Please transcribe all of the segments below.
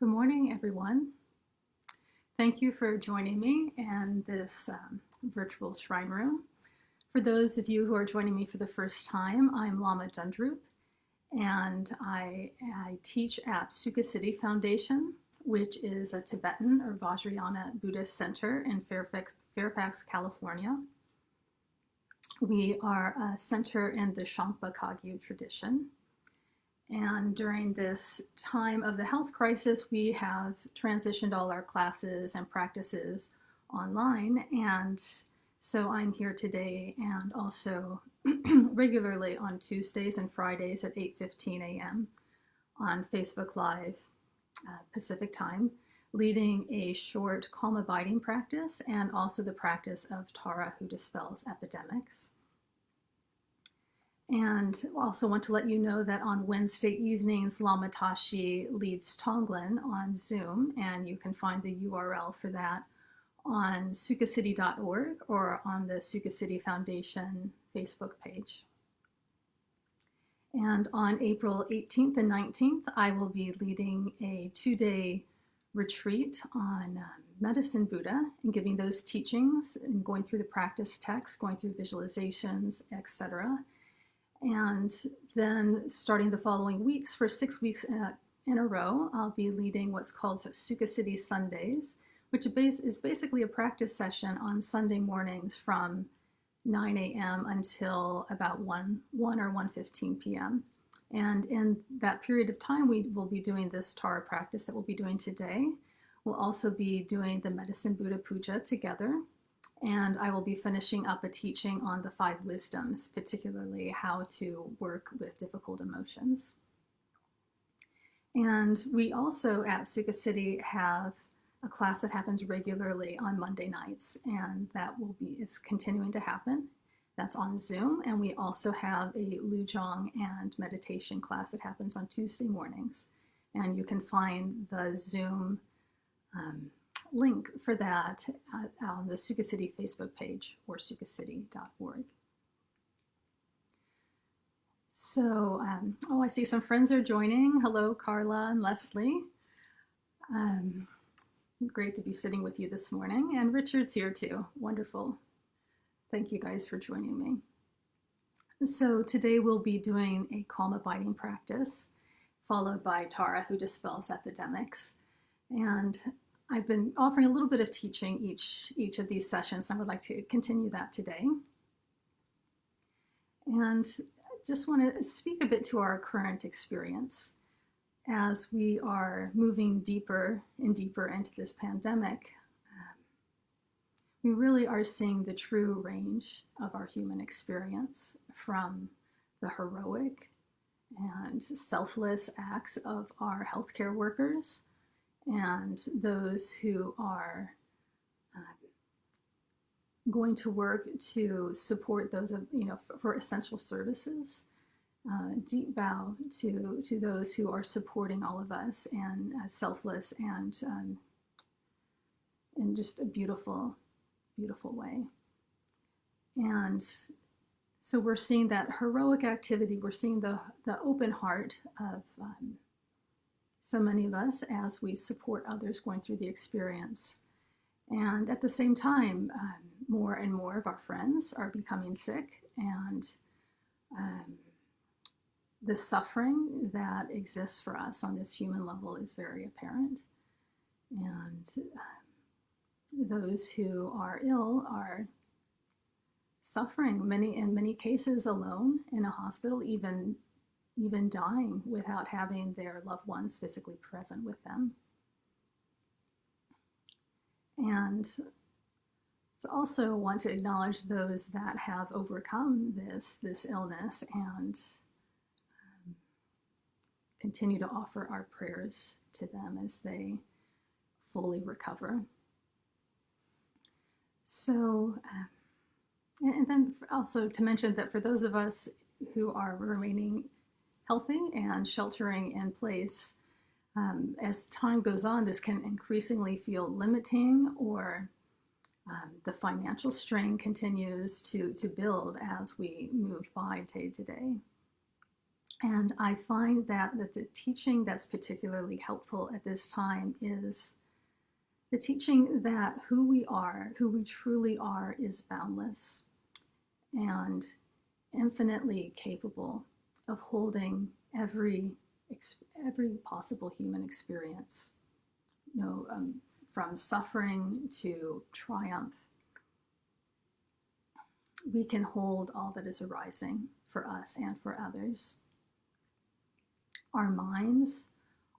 Good morning, everyone. Thank you for joining me in this virtual shrine room. For those of you who are joining me for the first time, I'm Lama Döndrup, and I teach at Sukha Foundation, which is a Tibetan or Vajrayana Buddhist center in Fairfax, California. We are a center in the Shangpa Kagyu tradition. And during this time of the health crisis, we have transitioned all our classes and practices online. And so I'm here today and also regularly on Tuesdays and Fridays at 8:15 a.m. on Facebook Live Pacific time, leading a short calm abiding practice and also the practice of Tara who dispels epidemics. And also want to let you know that on Wednesday evenings, Lama Tashi leads Tonglen on Zoom, and you can find the URL for that on sukhacity.org or on the Sukha City Foundation Facebook page. And on April 18th and 19th, I will be leading a 2-day retreat on Medicine Buddha and giving those teachings and going through the practice text, going through visualizations, etc. And then starting the following weeks, for 6 weeks in a row, I'll be leading what's called Sukha City Sundays, which is basically a practice session on Sunday mornings from 9 a.m. until about 1 or 1:15 p.m. And in that period of time, we will be doing this Tara practice that we'll be doing today. We'll also be doing the Medicine Buddha Puja together. And I will be finishing up a teaching on the 5 wisdoms, particularly how to work with difficult emotions. And we also at Sukha City have a class that happens regularly on Monday nights, and it's continuing to happen. That's on Zoom, and we also have a Lujong and meditation class that happens on Tuesday mornings. And you can find the Zoom link for that on the Sukha City Facebook page or sukhacity.org. So, I see some friends are joining. Hello, Carla and Leslie. Great to be sitting with you this morning. And Richard's here too. Wonderful. Thank you guys for joining me. So today we'll be doing a calm abiding practice, followed by Tara who dispels epidemics. And I've been offering a little bit of teaching each of these sessions, and I would like to continue that today. And I just want to speak a bit to our current experience as we are moving deeper and deeper into this pandemic. We really are seeing the true range of our human experience, from the heroic and selfless acts of our healthcare workers and those who are going to work to support those for essential services. Deep bow to those who are supporting all of us and selfless and in just a beautiful, beautiful way. And so we're seeing that heroic activity. We're seeing the open heart of so many of us as we support others going through the experience. And at the same time, more and more of our friends are becoming sick, and the suffering that exists for us on this human level is very apparent. And those who are ill are suffering, in many cases alone in a hospital, even dying without having their loved ones physically present with them. And I also want to acknowledge those that have overcome this illness and continue to offer our prayers to them as they fully recover. So, and then also to mention that for those of us who are remaining healthy and sheltering in place, as time goes on, this can increasingly feel limiting, or the financial strain continues to build as we move by day to day. And I find that the teaching that's particularly helpful at this time is the teaching that who we truly are, is boundless and infinitely capable of holding every possible human experience, from suffering to triumph. We can hold all that is arising for us and for others. Our minds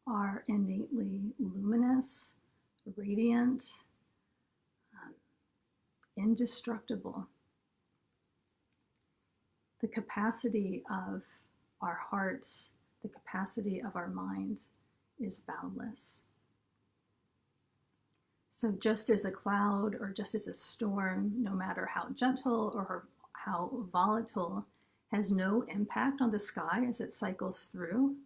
are innately luminous, radiant, indestructible. The capacity of our hearts, the capacity of our minds is boundless. So just as a cloud or just as a storm, no matter how gentle or how volatile, has no impact on the sky as it cycles through,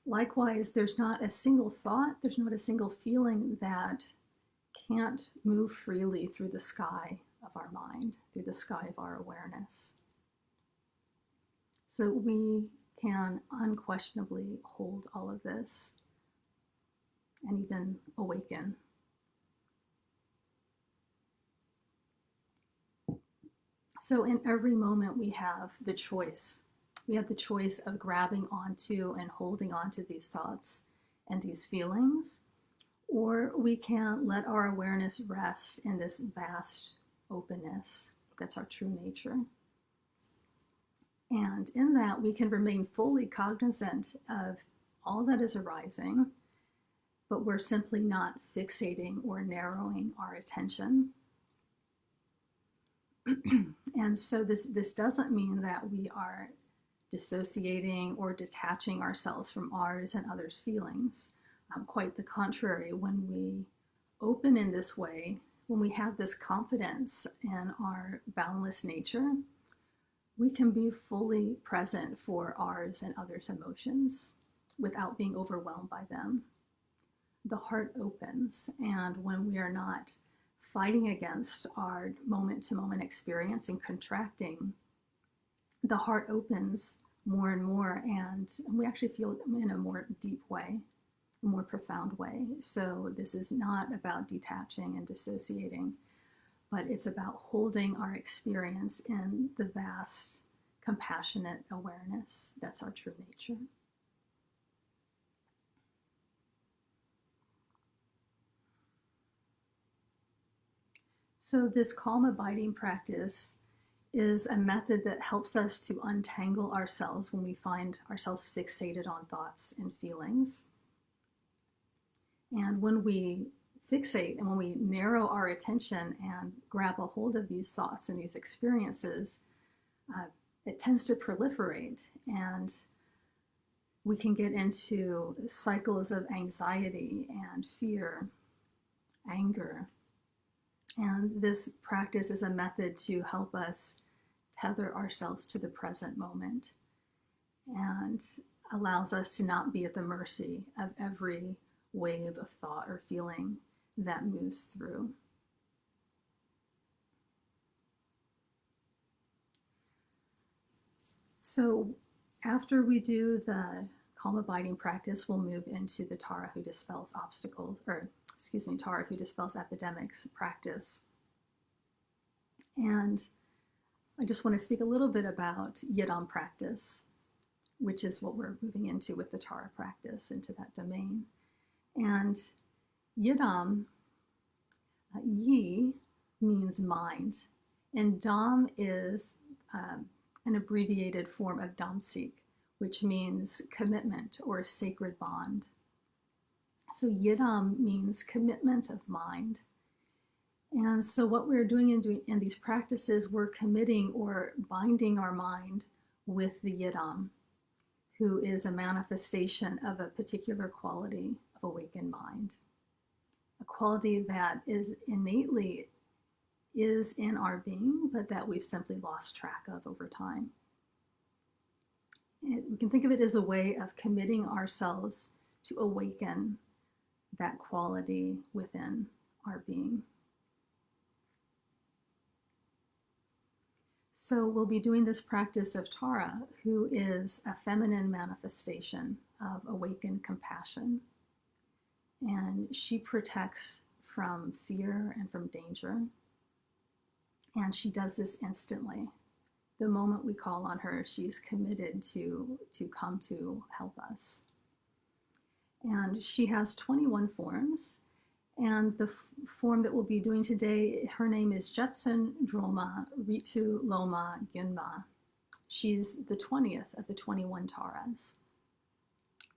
likewise, there's not a single thought, there's not a single feeling that can't move freely through the sky of our mind, through the sky of our awareness. So we can unquestionably hold all of this and even awaken. So in every moment we have the choice. We have the choice of grabbing onto and holding onto these thoughts and these feelings, or we can let our awareness rest in this vast openness that's our true nature. And in that, we can remain fully cognizant of all that is arising, but we're simply not fixating or narrowing our attention. And so this doesn't mean that we are dissociating or detaching ourselves from ours and others' feelings. Quite the contrary, when we open in this way, when we have this confidence in our boundless nature, we can be fully present for ours and others' emotions without being overwhelmed by them. The heart opens, and when we are not fighting against our moment-to-moment experience and contracting, the heart opens more and more, and we actually feel it in a more deep way, a more profound way. So this is not about detaching and dissociating, but it's about holding our experience in the vast, compassionate awareness that's our true nature. So this calm abiding practice is a method that helps us to untangle ourselves when we find ourselves fixated on thoughts and feelings. And when we fixate and when we narrow our attention and grab a hold of these thoughts and these experiences, it tends to proliferate, and we can get into cycles of anxiety and fear, anger. And this practice is a method to help us tether ourselves to the present moment and allows us to not be at the mercy of every wave of thought or feeling that moves through. So after we do the calm abiding practice, we'll move into the Tara who dispels obstacles, Tara who dispels epidemics practice. And I just want to speak a little bit about Yidam practice, which is what we're moving into with the Tara practice, into that domain. And Yidam, Yi means mind, and Dam is an abbreviated form of Damsik, which means commitment or sacred bond. So Yidam means commitment of mind. And so what we're doing in these practices, we're committing or binding our mind with the Yidam, who is a manifestation of a particular quality of awakened mind, a quality that is innately is in our being, but that we've simply lost track of over time. We can think of it as a way of committing ourselves to awaken that quality within our being. So we'll be doing this practice of Tara, who is a feminine manifestation of awakened compassion. And she protects from fear and from danger. And she does this instantly. The moment we call on her, she's committed to come to help us. And she has 21 forms. And the form that we'll be doing today, her name is Jetsun Droma Ritu Loma Gyunma. She's the 20th of the 21 Taras.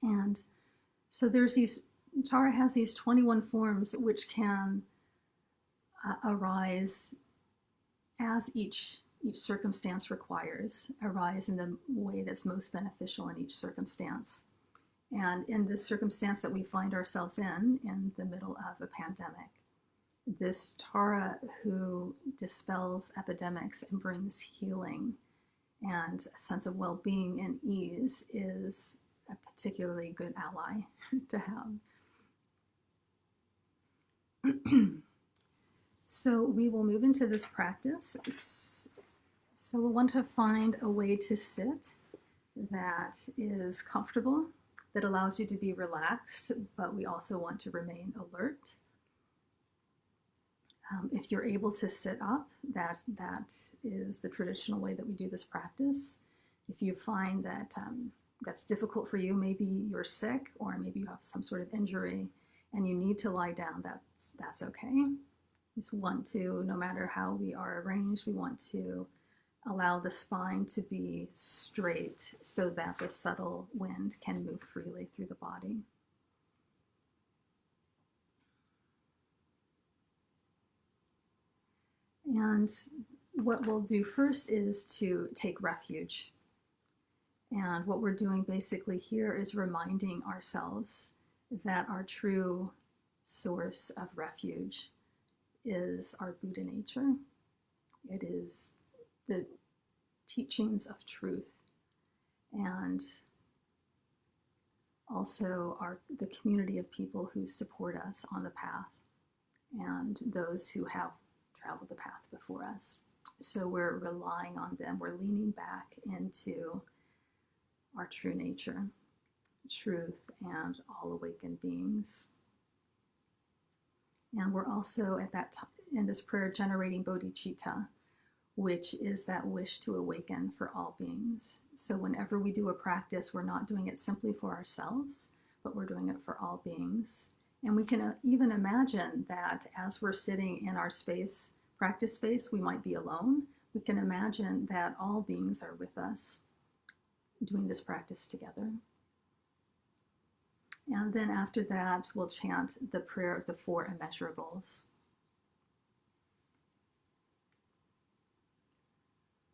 And so Tara has these 21 forms which can arise as each circumstance requires, arise in the way that's most beneficial in each circumstance. And in this circumstance that we find ourselves in the middle of a pandemic, this Tara who dispels epidemics and brings healing and a sense of well-being and ease is a particularly good ally to have. So we will move into this practice. So we'll want to find a way to sit that is comfortable, that allows you to be relaxed, but we also want to remain alert. If you're able to sit up, that is the traditional way that we do this practice. If you find that that's difficult for you, maybe you're sick or maybe you have some sort of injury and you need to lie down, that's okay. We just want to, no matter how we are arranged, we want to allow the spine to be straight so that the subtle wind can move freely through the body. And what we'll do first is to take refuge. And what we're doing basically here is reminding ourselves that our true source of refuge is our Buddha nature. It is the teachings of truth, and also the community of people who support us on the path and those who have traveled the path before us. So we're relying on them. We're leaning back into our true nature, truth, and all awakened beings. And we're also at that time in this prayer generating bodhicitta, which is that wish to awaken for all beings. So whenever we do a practice, we're not doing it simply for ourselves, but we're doing it for all beings. And we can even imagine that as we're sitting in our space, practice space, we might be alone. We can imagine that all beings are with us doing this practice together. And then after that, we'll chant the prayer of the 4 Immeasurables.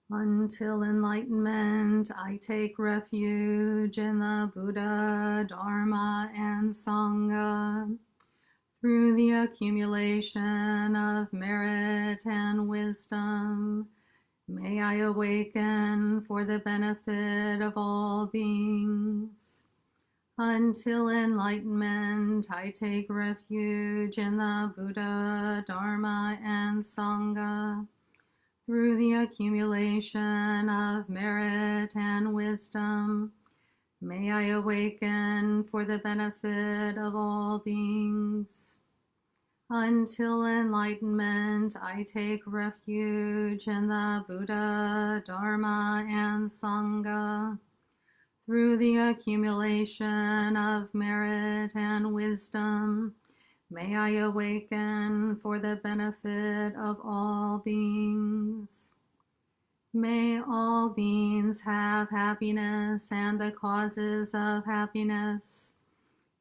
Until enlightenment, I take refuge in the Buddha, Dharma, and Sangha. Through the accumulation of merit and wisdom, may I awaken for the benefit of all beings. Until enlightenment, I take refuge in the Buddha, Dharma, and Sangha. Through the accumulation of merit and wisdom, may I awaken for the benefit of all beings. Until enlightenment, I take refuge in the Buddha, Dharma, and Sangha. Through the accumulation of merit and wisdom, may I awaken for the benefit of all beings. May all beings have happiness and the causes of happiness.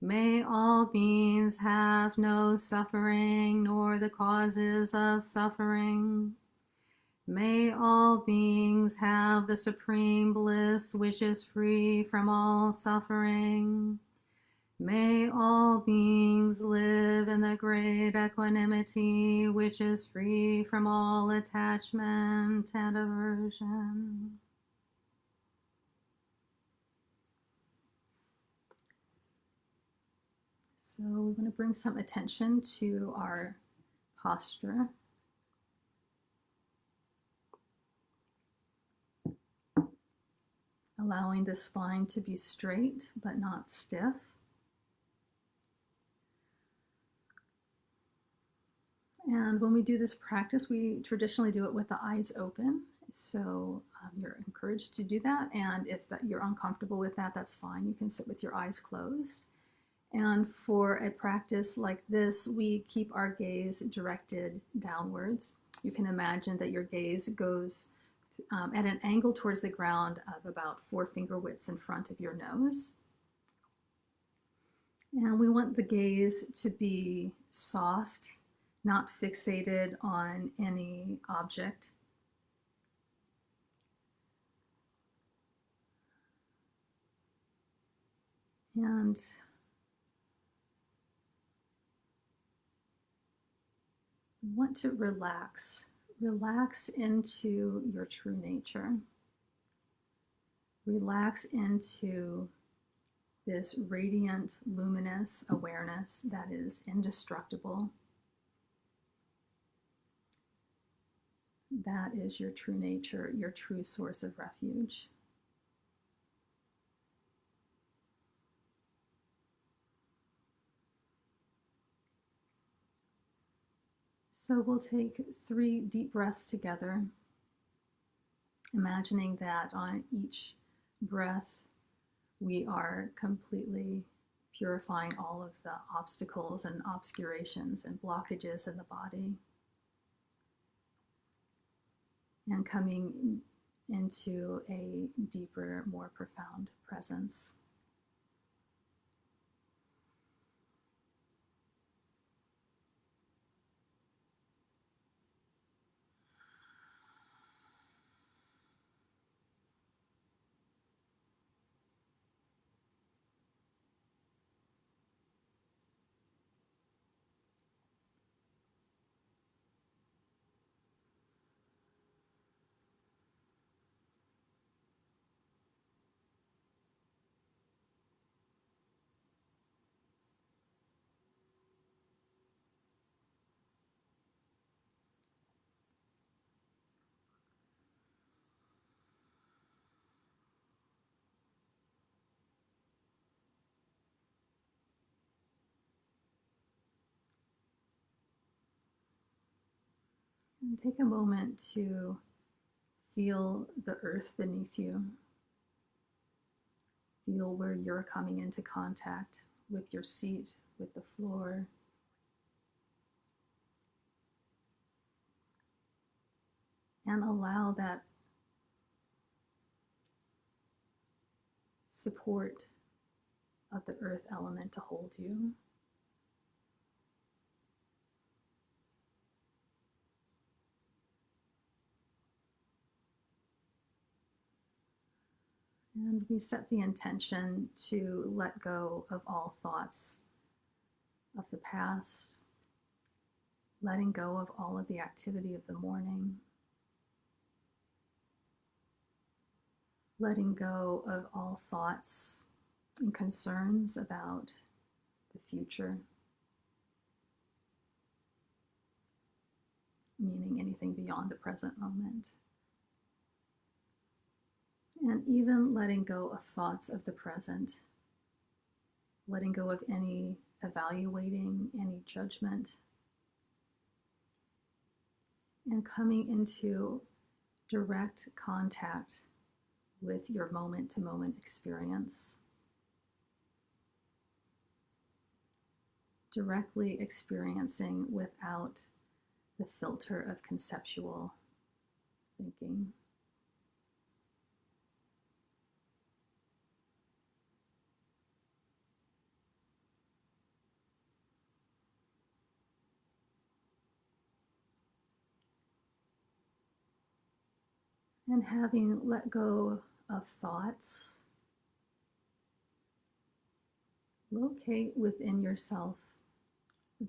May all beings have no suffering nor the causes of suffering. May all beings have the supreme bliss which is free from all suffering. May all beings live in the great equanimity which is free from all attachment and aversion. So we want to bring some attention to our posture. allowing the spine to be straight but not stiff. And when we do this practice, we traditionally do it with the eyes open. So you're encouraged to do that. And if you're uncomfortable with that, that's fine. You can sit with your eyes closed. And for a practice like this, we keep our gaze directed downwards. You can imagine that your gaze goes at an angle towards the ground of about 4 finger widths in front of your nose. And we want the gaze to be soft, not fixated on any object. And we want to relax into your true nature. Relax into this radiant, luminous awareness that is indestructible. That is your true nature, your true source of refuge. So we'll take 3 deep breaths together, imagining that on each breath we are completely purifying all of the obstacles and obscurations and blockages in the body, and coming into a deeper, more profound presence. And take a moment to feel the earth beneath you. Feel where you're coming into contact with your seat, with the floor. And allow that support of the earth element to hold you. And we set the intention to let go of all thoughts of the past, letting go of all of the activity of the morning, letting go of all thoughts and concerns about the future, meaning anything beyond the present moment. And even letting go of thoughts of the present, letting go of any evaluating, any judgment, and coming into direct contact with your moment-to-moment experience. Directly experiencing without the filter of conceptual thinking. And having let go of thoughts, locate within yourself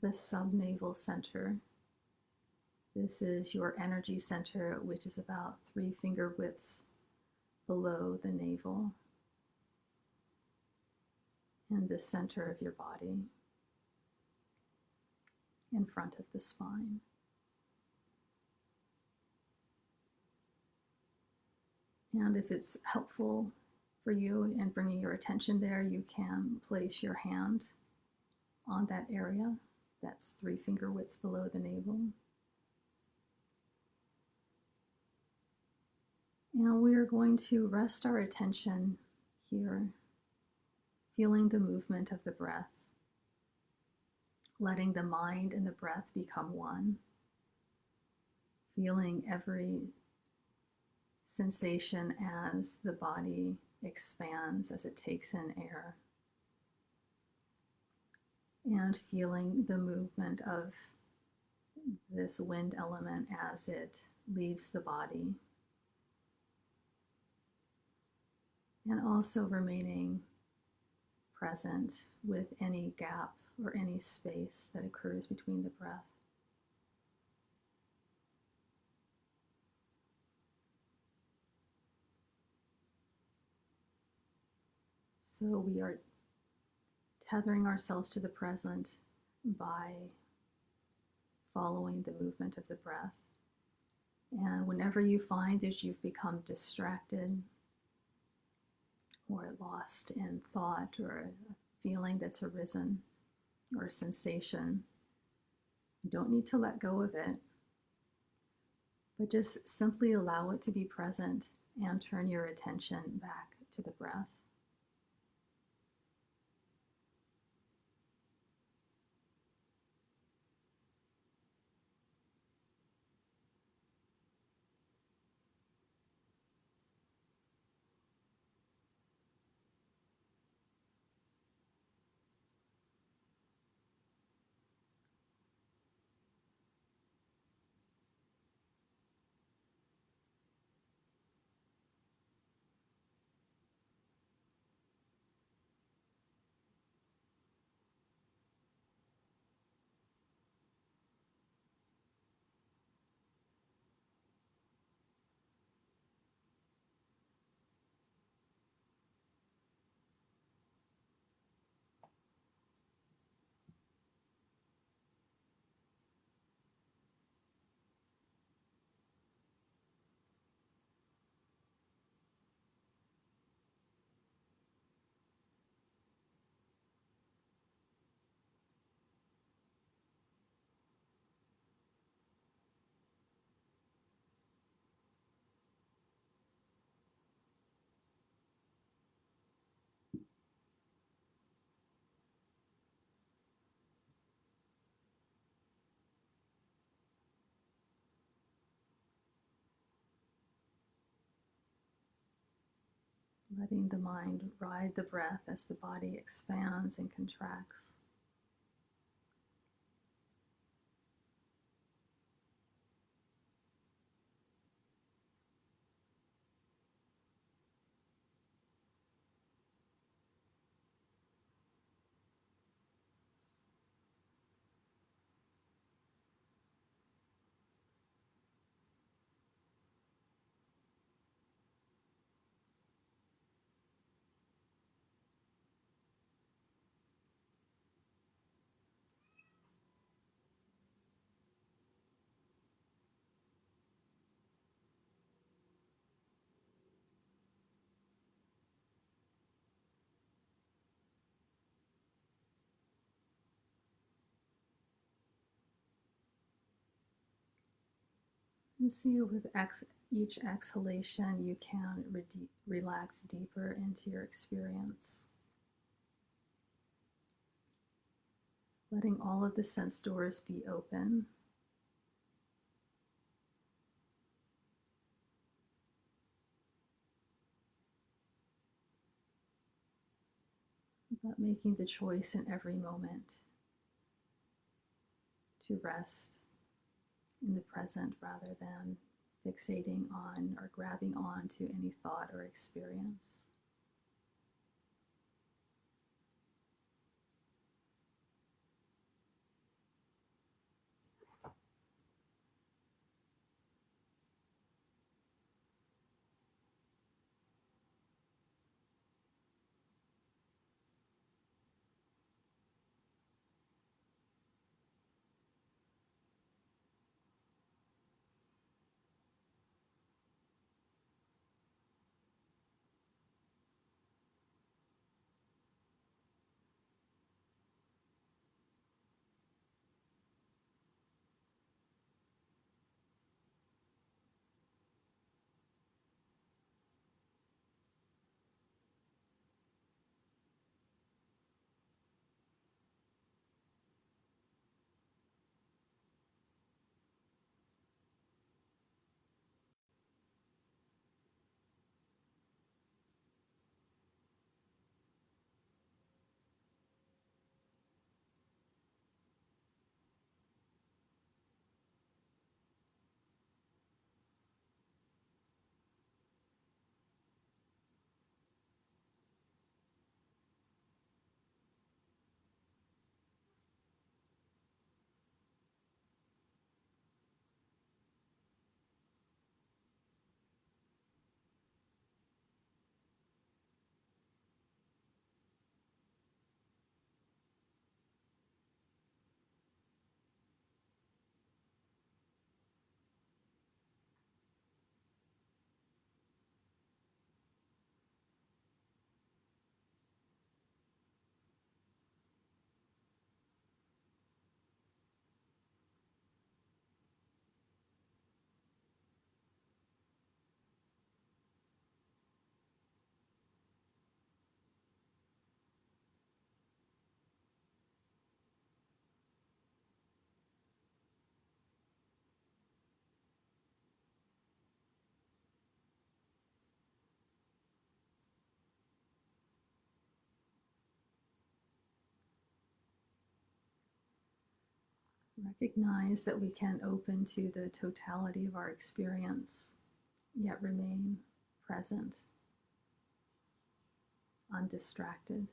the Sub Naval Center. This is your energy center, which is about 3 finger widths below the navel, in the center of your body, in front of the spine. And if it's helpful, for you and bringing your attention there, you can place your hand on that area. That's 3 finger widths below the navel. And we are going to rest our attention here, feeling the movement of the breath, letting the mind and the breath become one, feeling every sensation as the body expands, as it takes in air, and feeling the movement of this wind element as it leaves the body, and also remaining present with any gap or any space that occurs between the breath. So we are tethering ourselves to the present by following the movement of the breath. And whenever you find that you've become distracted or lost in thought or a feeling that's arisen or a sensation, you don't need to let go of it, but just simply allow it to be present and turn your attention back to the breath. Letting the mind ride the breath as the body expands and contracts. And see with each exhalation, you can relax deeper into your experience. Letting all of the sense doors be open. But making the choice in every moment to rest in the present rather than fixating on or grabbing on to any thought or experience. Recognize that we can open to the totality of our experience, yet remain present, undistracted.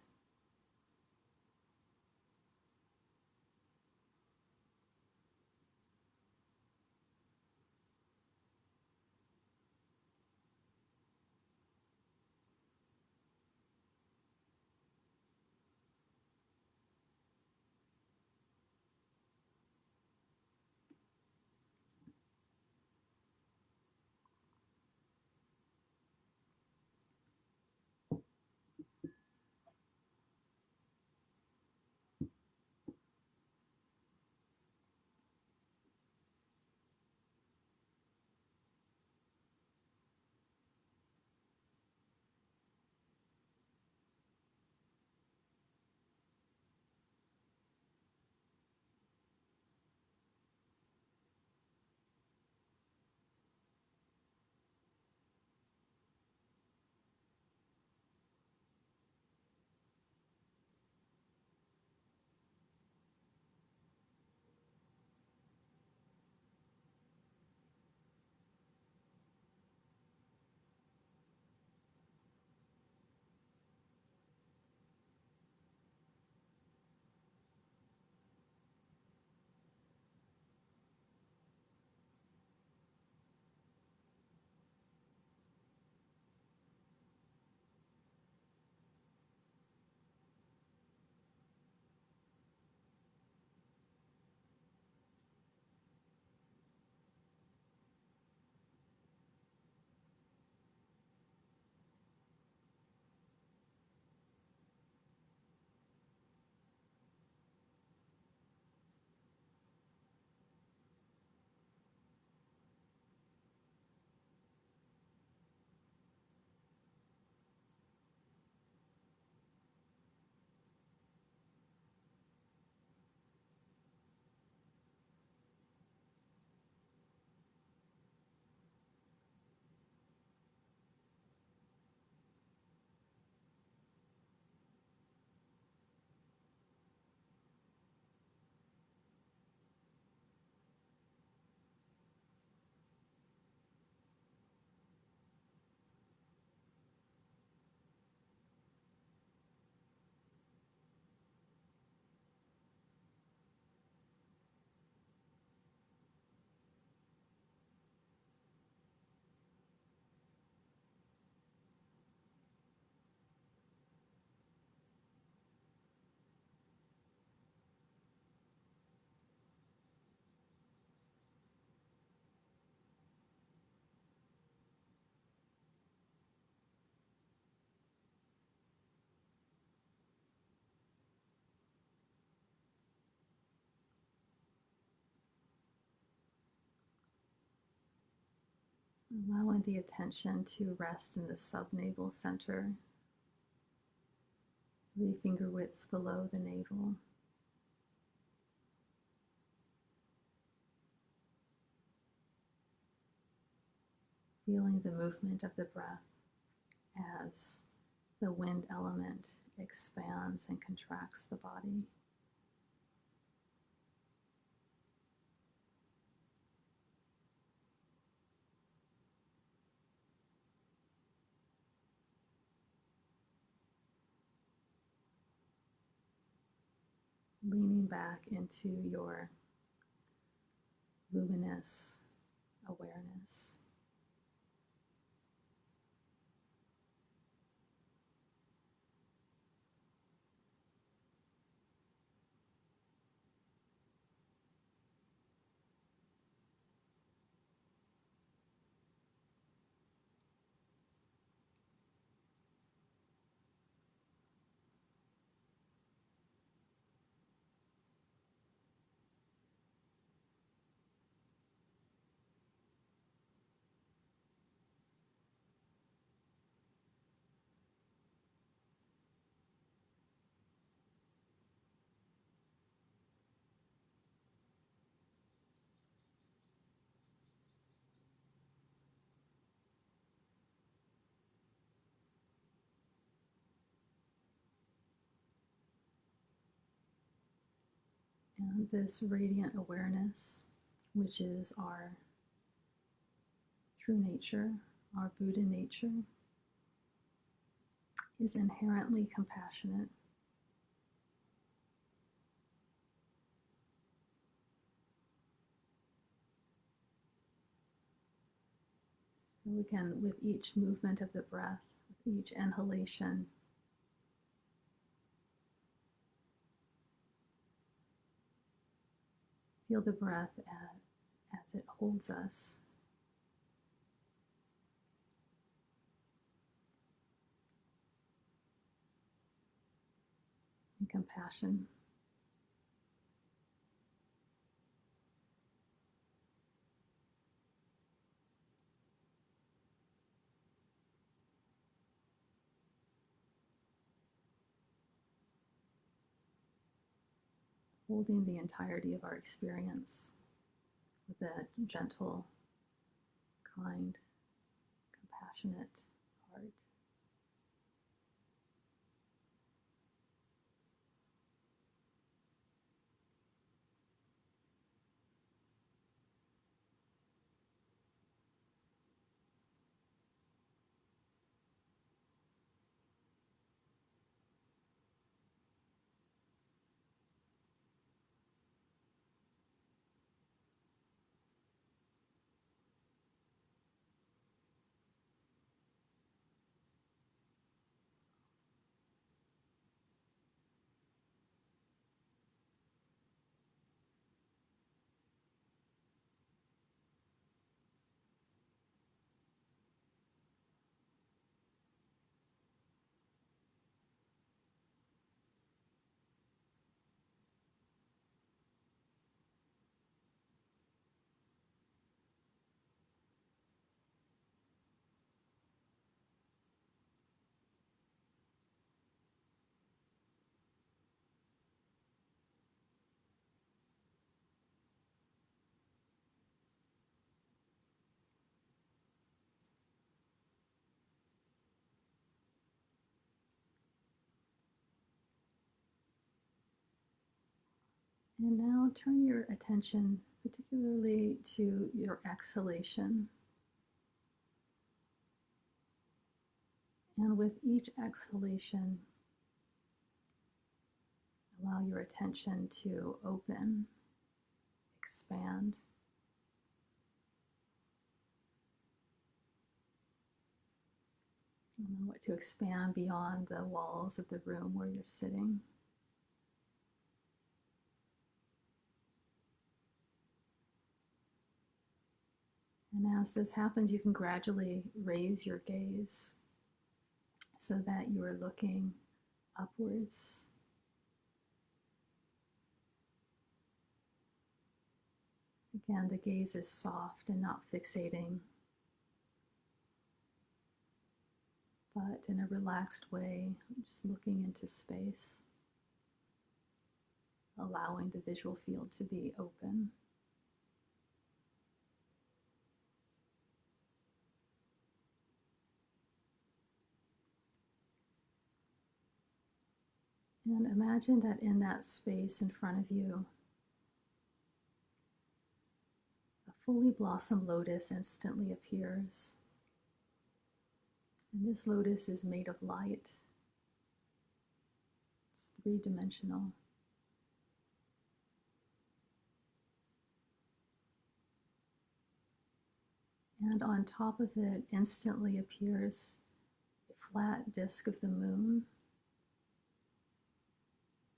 Allowing the attention to rest in the Sub Naval Center, 3 finger widths below the navel. Feeling the movement of the breath as the wind element expands and contracts the body. Leaning back into your luminous awareness. And this radiant awareness, which is our true nature, our Buddha nature, is inherently compassionate. So we can, with each movement of the breath, with each inhalation, feel the breath as it holds us. And compassion. Holding the entirety of our experience with a gentle, kind, compassionate heart. And now turn your attention particularly to your exhalation. And with each exhalation, allow your attention to open, expand. Allow it to expand beyond the walls of the room where you're sitting. And as this happens, you can gradually raise your gaze so that you are looking upwards. Again, the gaze is soft and not fixating, but in a relaxed way, just looking into space, allowing the visual field to be open. And imagine that in that space in front of you, a fully blossomed lotus instantly appears. And this lotus is made of light. It's three-dimensional. And on top of it instantly appears a flat disk of the moon,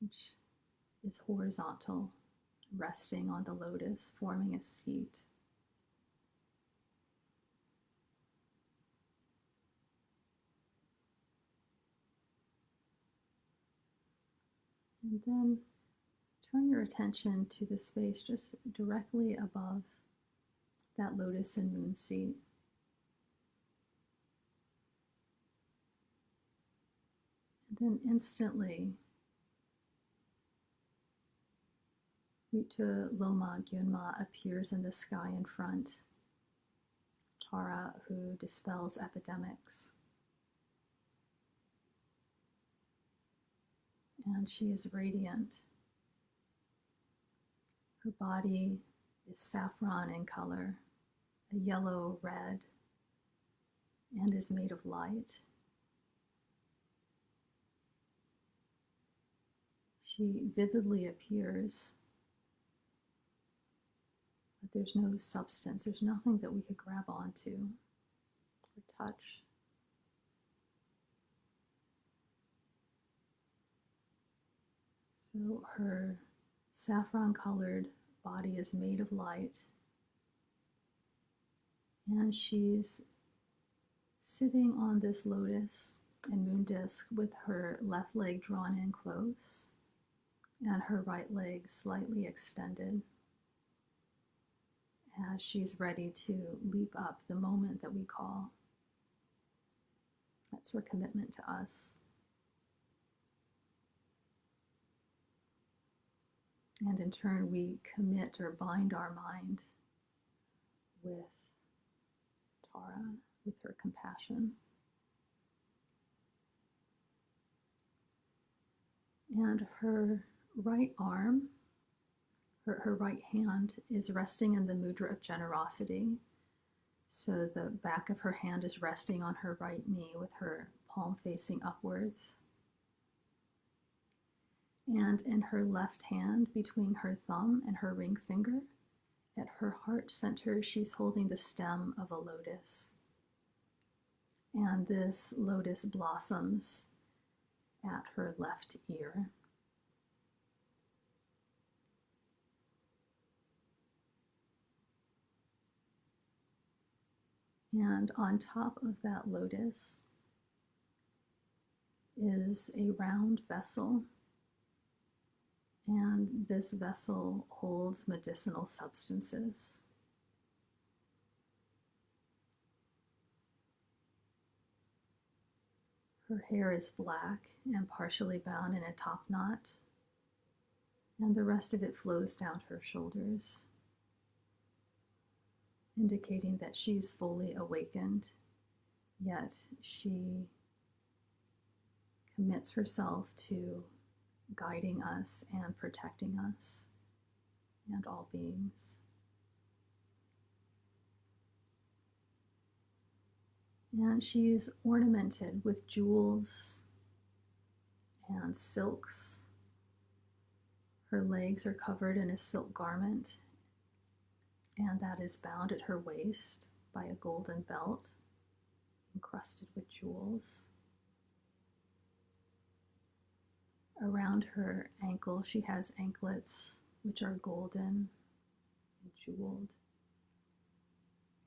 which is horizontal, resting on the lotus, forming a seat. And then turn your attention to the space just directly above that lotus and moon seat. And then instantly, Lama appears in the sky in front, Tara who dispels epidemics. And she is radiant. Her body is saffron in color, a yellow red, and is made of light. She vividly appears, but there's no substance. There's nothing that we could grab onto or touch. So her saffron-colored body is made of light, and she's sitting on this lotus and moon disc with her left leg drawn in close and her right leg slightly extended as she's ready to leap up the moment that we call. That's her commitment to us. And in turn, we commit or bind our mind with Tara, with her compassion. And her right arm, her right hand is resting in the mudra of generosity. So the back of her hand is resting on her right knee with her palm facing upwards. And in her left hand, between her thumb and her ring finger, at her heart center, she's holding the stem of a lotus. And this lotus blossoms at her left ear. And on top of that lotus is a round vessel. And this vessel holds medicinal substances. Her hair is black and partially bound in a top knot, and the rest of it flows down her shoulders, indicating that she's fully awakened, yet she commits herself to guiding us and protecting us and all beings. And she's ornamented with jewels and silks. Her legs are covered in a silk garment, and that is bound at her waist by a golden belt encrusted with jewels. Around her ankle, she has anklets which are golden and jeweled.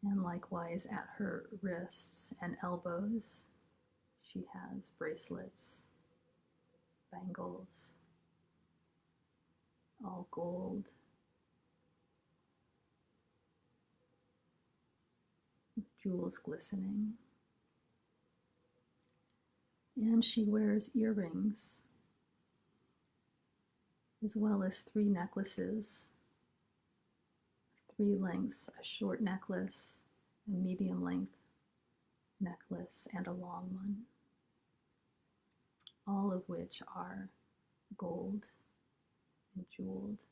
And likewise at her wrists and elbows, she has bracelets, bangles, all gold, with jewels glistening. And she wears earrings, as well as 3 necklaces, 3 lengths, a short necklace, a medium length necklace, and a long one, all of which are gold and jeweled.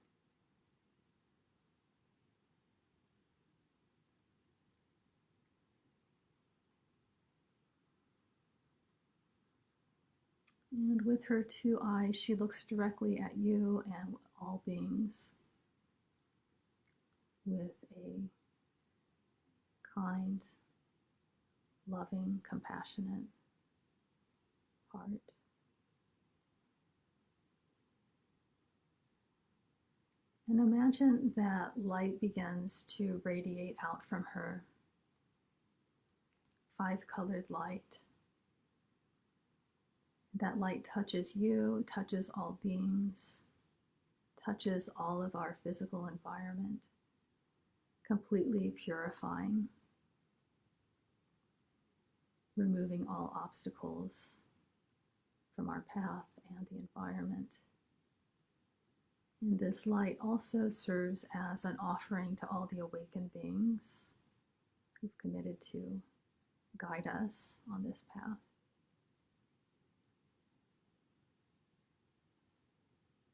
And with her 2 eyes, she looks directly at you and all beings with a kind, loving, compassionate heart. And imagine that light begins to radiate out from her, 5-colored light. That light touches you, touches all beings, touches all of our physical environment, completely purifying, removing all obstacles from our path and the environment. And this light also serves as an offering to all the awakened beings who've committed to guide us on this path.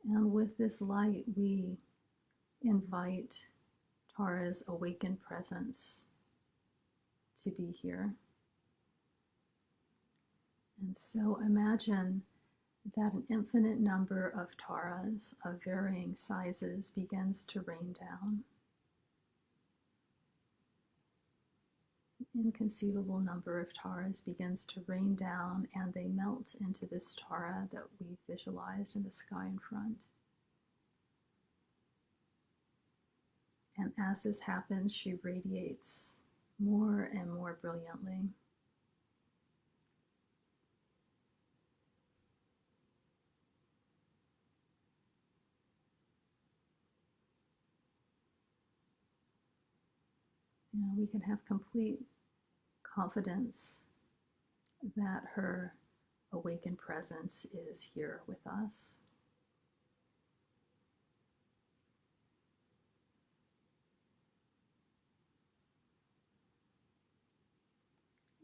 And with this light, we invite Tara's awakened presence to be here. And so imagine that an infinite number of Taras of varying sizes begins to rain down. An inconceivable number of Taras begins to rain down, and they melt into this Tara that we visualized in the sky in front. And as this happens, she radiates more and more brilliantly. We can have complete confidence that her awakened presence is here with us.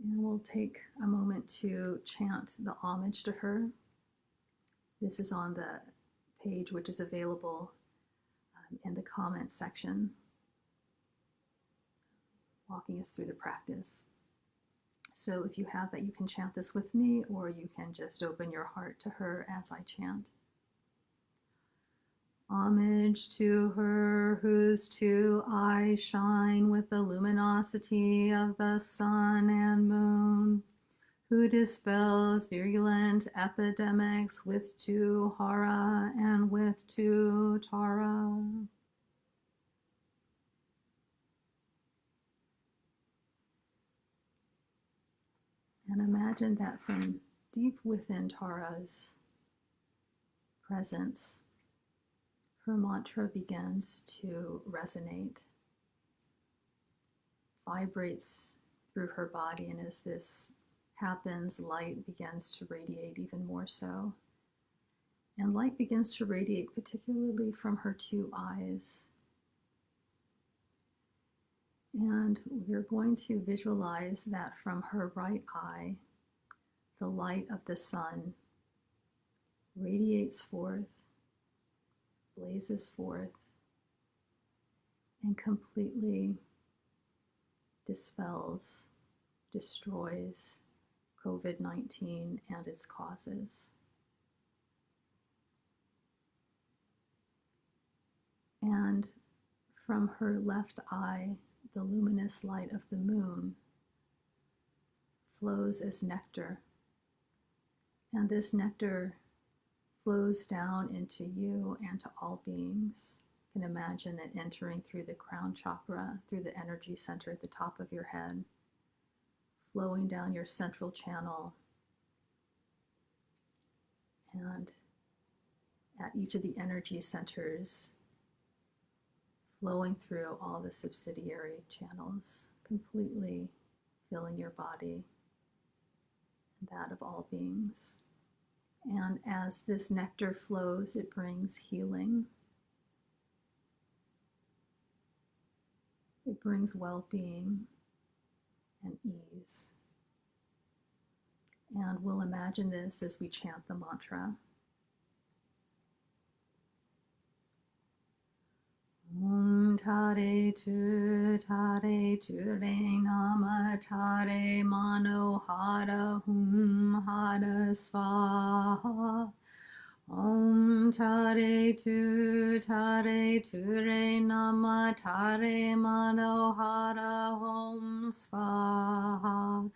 And we'll take a moment to chant the homage to her. This is on the page which is available in the comments section, walking us through the practice. So if you have that, you can chant this with me, or you can just open your heart to her as I chant. Homage to her whose two eyes shine with the luminosity of the sun and moon, who dispels virulent epidemics with two hara and with two tara. And imagine that from deep within Tara's presence, her mantra begins to resonate, vibrates through her body, and as this happens, light begins to radiate even more so. And light begins to radiate particularly from her two eyes. And we're going to visualize that from her right eye, the light of the sun radiates forth, blazes forth, and completely dispels, destroys COVID-19 and its causes. And from her left eye, the luminous light of the moon flows as nectar. And this nectar flows down into you and to all beings. You can imagine it entering through the crown chakra, through the energy center at the top of your head, flowing down your central channel, and at each of the energy centers, flowing through all the subsidiary channels, completely filling your body and that of all beings. And as this nectar flows, it brings healing. It brings well-being and ease. And we'll imagine this as we chant the mantra. Tare tu re nama tare mano hara hara svaha. Tare tu re nama tare mano hara svaha.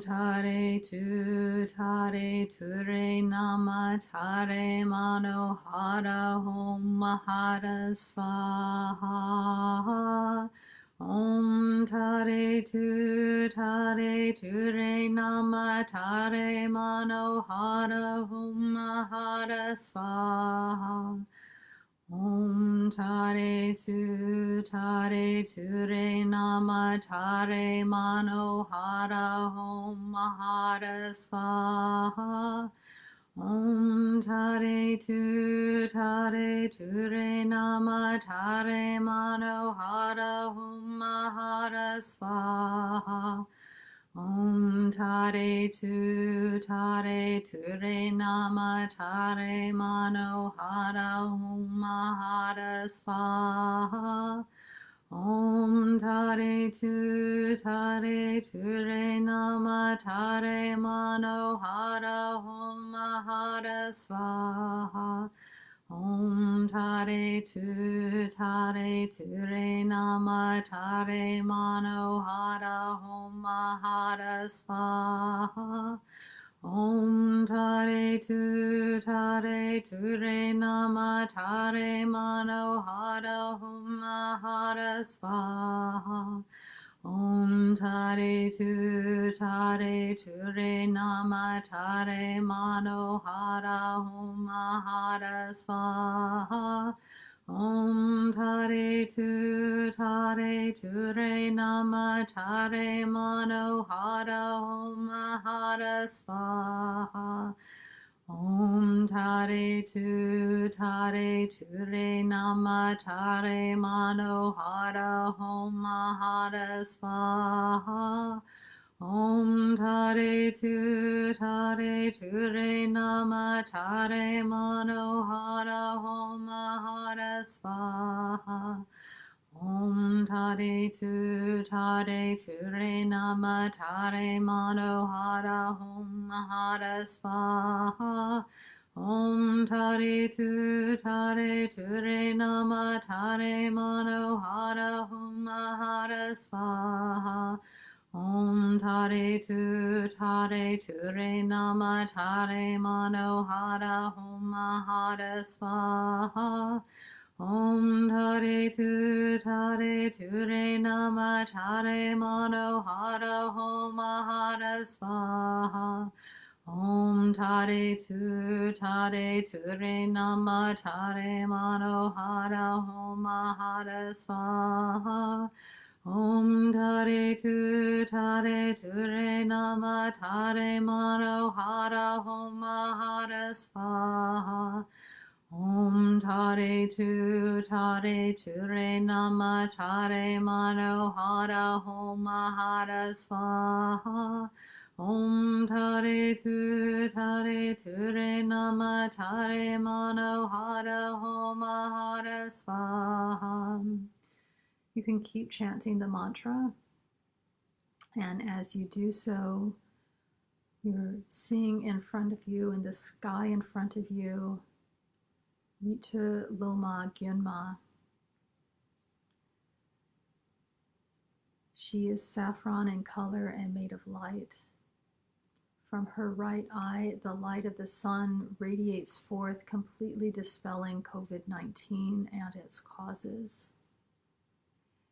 Tare tu re nama tare mano hara svaha. Tare tu re nama tare mano hara svaha. Tare tu re nama tare mano hara svaha. Tare tu re nama tare mano hara svaha. Om Tare Tu Tare Ture Nama Tare Mano Hara Om Hara Swaha. Om Tare Tu Tare Ture Nama Tare Mano Hara Om Hara Swaha. Om Tare Tu Tare Ture Nama Tare Mano Hara Om Hara Swaha. Om Tare Tu Tare Ture Nama Tare Mano Hara Om Hara Swaha. Om Tare Tu Tare Ture Nama Tare Mano Hara Om Hara Swaha. Om Tare Tu Tare Ture Nama Tare Mano Hara Om Hara Swaha. Om Tare Tu Tare Ture Nama Tare Mano Hara Om Hara Swaha. Om Tare Tu Tare Ture Nama Tare Mano Hara Om Hara Swaha. Om Tare Tu Tare Ture Nama Tare Mano Hara Om Hara Swaha. Om Tare Tu Tare Ture Nama Tare Mano Hara Om Hara Swaha. Om Tare Tu Tare Ture Nama Tare Mano Hara Om Hara Swaha. Om Tare Tu Tare Ture Nama Tare Mano Hara Om Hara Swaha. Om Tare Tu Tare Ture Nama Tare Mano Hara Om Hara Swaha. Om Tare Tu Tare Ture Nama Tare Mano Hara Om Hara Swaha. Om Tare Tu Tare Ture Nama Tare Mano Hara Om Hara Swaha. Om Tare Tu Tare Ture Nama Tare Mano Hara Om Hara Swaha. You can keep chanting the mantra, and as you do so, you're seeing in front of you, in the sky in front of you, Ritu Loma Gyunma. She is saffron in color and made of light. From her right eye, the light of the sun radiates forth, completely dispelling COVID-19 and its causes.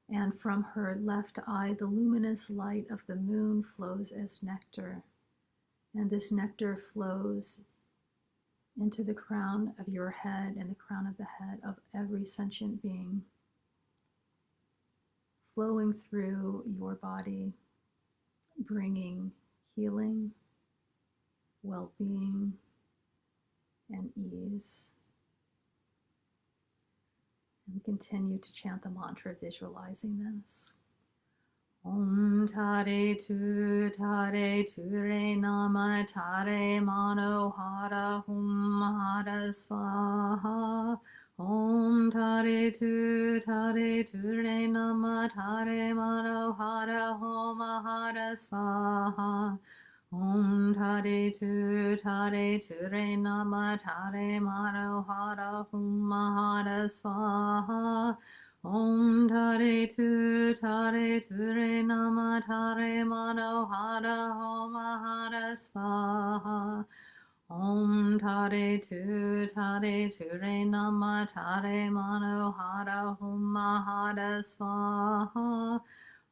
And from her left eye, the luminous light of the moon flows as nectar. And this nectar flows into the crown of your head and the crown of the head of every sentient being, flowing through your body, bringing healing, well-being, and ease. And continue to chant the mantra, visualizing this. Om Tare Tu Tare Ture Nama Tare Mano Hara Om Hara Swaha. Om Tare Tu Tare Ture Nama Tare Mano Hara Om Hara Swaha. Om Tare Tu Tare Ture Nama Tare Mano Hara Om Hara Swaha. Om Tare Tu Tare Ture Nama Tare Mano Hara Om Hara Swaha. Om Tare Tu Tare Ture Nama Tare Mano Hara Om Hara Swaha.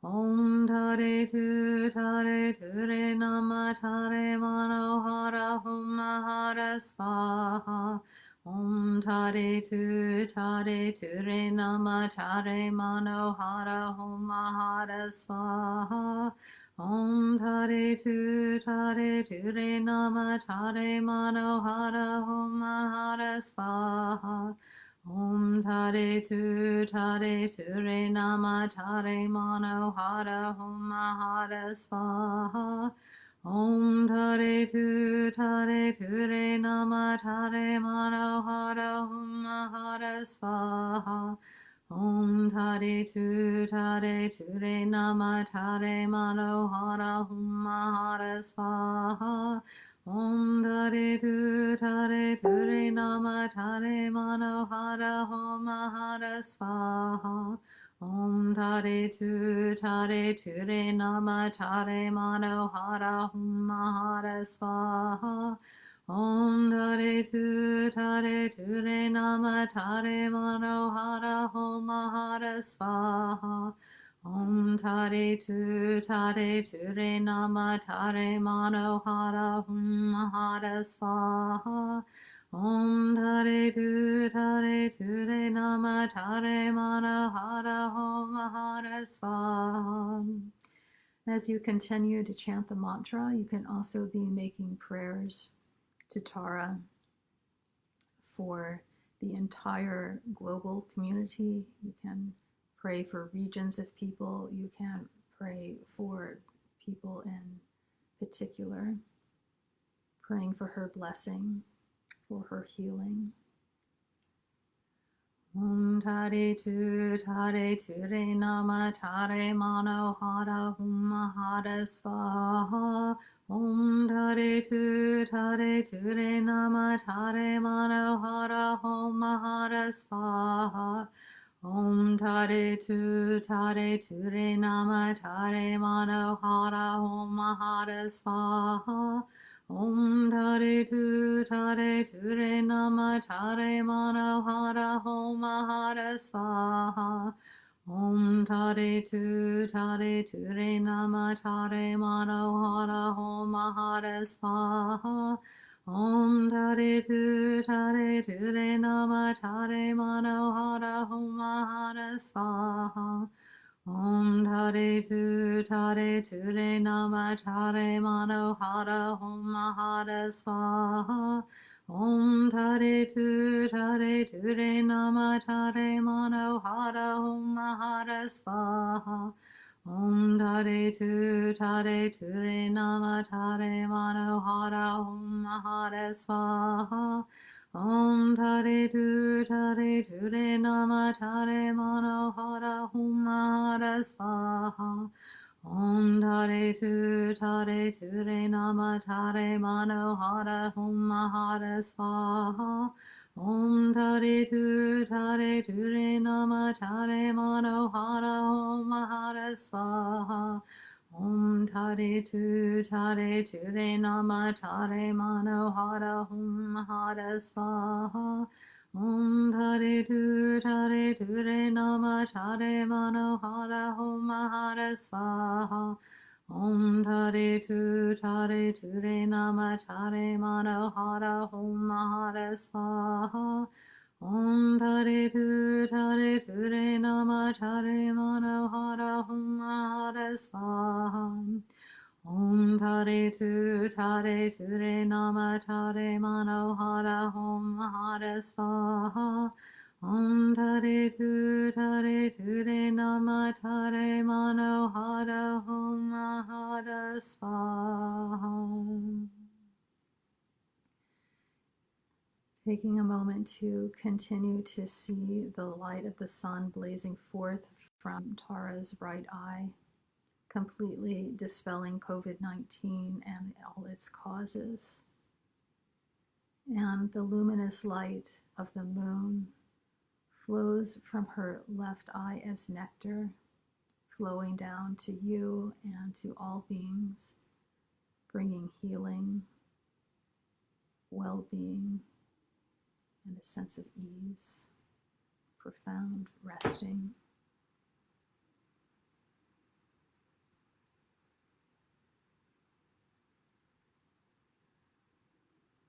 Om Tare Tu Tare Ture Nama Tare Mano Hara Om Hara Swaha. Om Tare Tu Tare Ture Nama Tare Mano Hara Om Hara Swaha. Om Tare Tu Tare Ture Nama Tare Mano Hara Om Hara Swaha. Om Tare Tu Re Nama Tare Mano Hara Hum Hara Svaha. Om Tare Tu Re Nama Tare Mano Hara Hum Hara Svaha. Om Tare Tu Re Nama Tare Mano Hara Hum Hara Svaha. Om Tare Tu Re Nama Tare Mano Hara Hum Hara Svaha. Om Tare Tu Re Nama Tare Mano Hara Hum Hara Svaha. Om Tare Tu Re Nama Tare Mano Hara Hum Hara Svaha. Om Tare Tu Re Nama Tare Mano Hara Hum Hara Svaha. Om Tare Tu Re Nama Tare Mano Hara Hum Hara Svaha. As you continue to chant the mantra, you can also be making prayers to Tara for the entire global community. You can pray for regions of people. You can pray for people in particular, praying for her blessing, for her healing. Om Tare Tu Re Nama Tare Mano Hara Hum Hara Svaha. Om Tare Tu Re Nama Tare Mano Hara Hum Hara Svaha. Om Tare Tu Re Nama Tare Mano Hara Hum Hara Svaha. Om Tare Tu Re Nama Tare Mano Hara Hum Hara Svaha. Om Tare Tu Re Nama Tare Mano Hara Hum Hara Svaha. Om Tare Tu Re Nama Tare Mano Hara Hum Hara Svaha. Om Tare Tu Re Nama Tare Mano Hara Hum Hara Svaha. Om Tare Tu Re Nama Tare Mano Hara Hum Hara Svaha. Om Tare Tu Re Nama Tare Mano Hara Hum Hara Svaha. Om Tare Tu Re Nama Tare Mano Hara Hum Hara Svaha. Om Tare Tu Re Nama Tare Mano Hara Hum Hara Svaha. Om Tare Tu Re Nama Tare Mano Hara Hum Hara Svaha. Om Tare Tu Re Nama Tare Mano Hara Hum Hara Svaha. Om Tare Tu Re Nama Tare Mano Hara Hum Hara Svaha. Om Tare Tu Re Nama Tare Mano Hara Hum Hara Svaha. Om Tare Tu Re Nama Tare Mano Hara Hum Hara Svaha. Om Tare Tu Re Nama Tare Mano Hara Hum Hara Svaha. Om Tare Tu Re Nama Tare Mano Hara Hum Hara Svaha. Taking a moment to continue to see the light of the sun blazing forth from Tara's right eye, completely dispelling COVID-19 and all its causes. And the luminous light of the moon flows from her left eye as nectar, flowing down to you and to all beings, bringing healing, well-being, and a sense of ease, profound resting.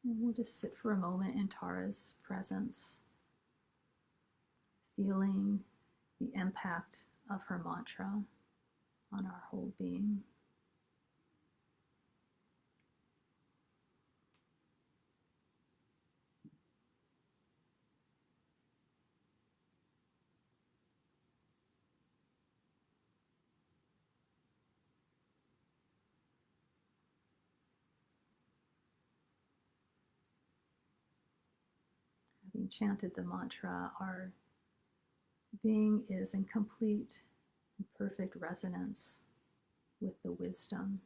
And we'll just sit for a moment in Tara's presence, feeling the impact of her mantra on our whole being. having chanted the mantra, our being is in complete and perfect resonance with the wisdom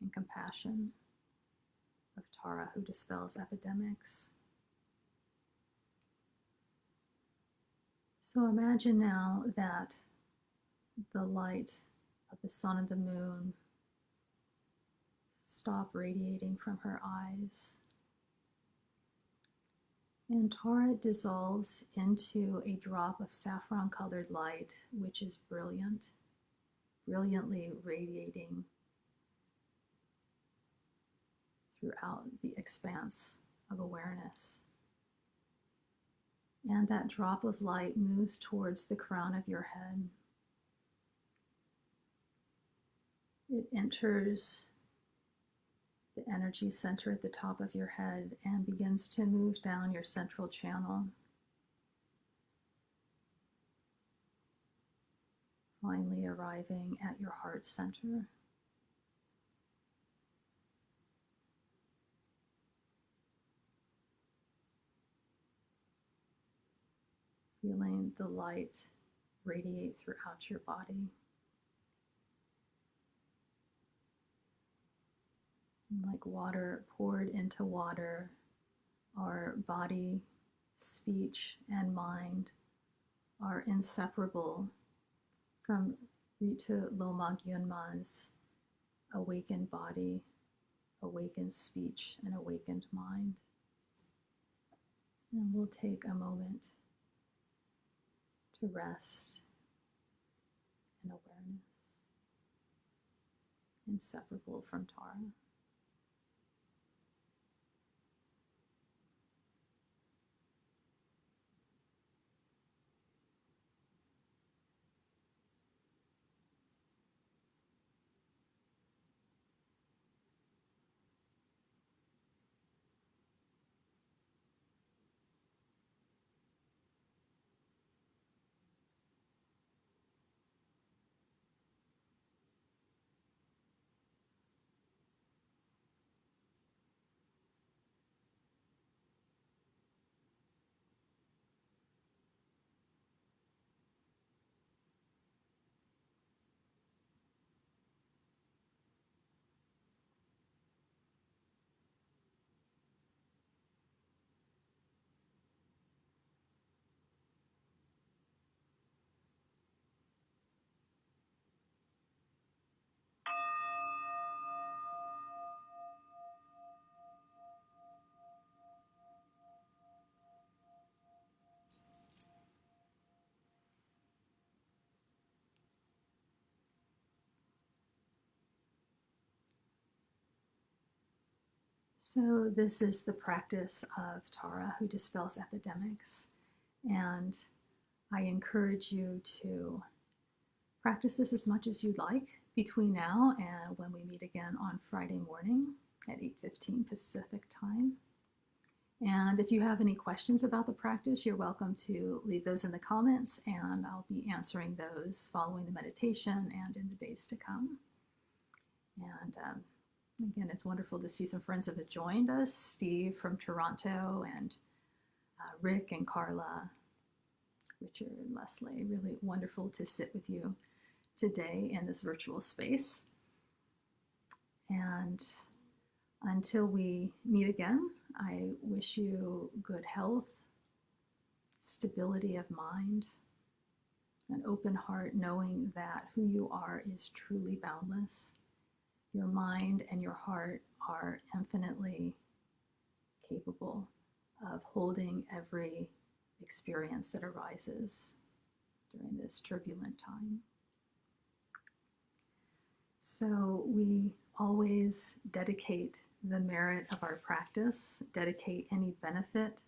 and compassion of Tara, who dispels epidemics. So imagine now that the light of the sun and the moon stop radiating from her eyes, and Tara dissolves into a drop of saffron-colored light, which is brilliant, brilliantly radiating throughout the expanse of awareness. And that drop of light moves towards the crown of your head. It enters the energy center at the top of your head and begins to move down your central channel, finally arriving at your heart center. Feeling the light radiate throughout your body. Like water poured into water, our body, speech, and mind are inseparable from Ritu Loma Gyunma's awakened body, awakened speech, and awakened mind. And we'll take a moment to rest in awareness, inseparable from Tara. So this is the practice of Tara, who dispels epidemics. And I encourage you to practice this as much as you'd like between now and when we meet again on Friday morning at 8:15 Pacific time. And if you have any questions about the practice, you're welcome to leave those in the comments, and I'll be answering those following the meditation and in the days to come. And again, it's wonderful to see some friends that have joined us, Steve from Toronto, and Rick and Carla, Richard and Leslie. Really wonderful to sit with you today in this virtual space. And until we meet again, I wish you good health, stability of mind, an open heart, knowing that who you are is truly boundless. Your mind and your heart are infinitely capable of holding every experience that arises during this turbulent time. So we always dedicate the merit of our practice, dedicate any benefit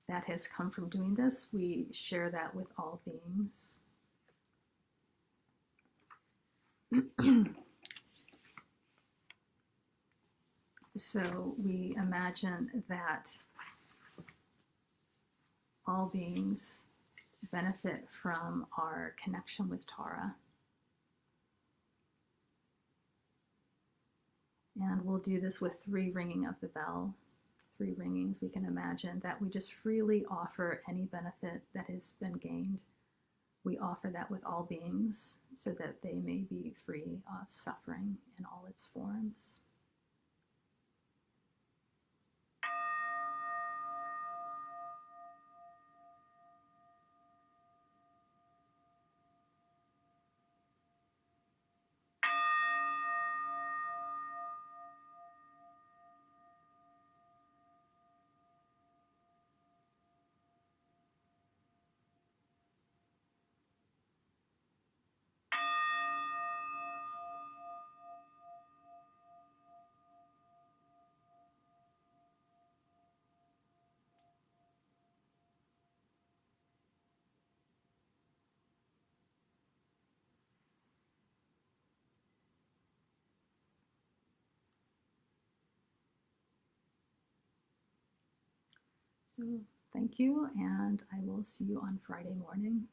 that has come from doing this. We share that with all beings. So we imagine that all beings benefit from our connection with Tara. And we'll do this with 3 ringing of the bell, 3 ringings, we can imagine that we just freely offer any benefit that has been gained. We offer that with all beings so that they may be free of suffering in all its forms. So thank you, and I will see you on Friday morning.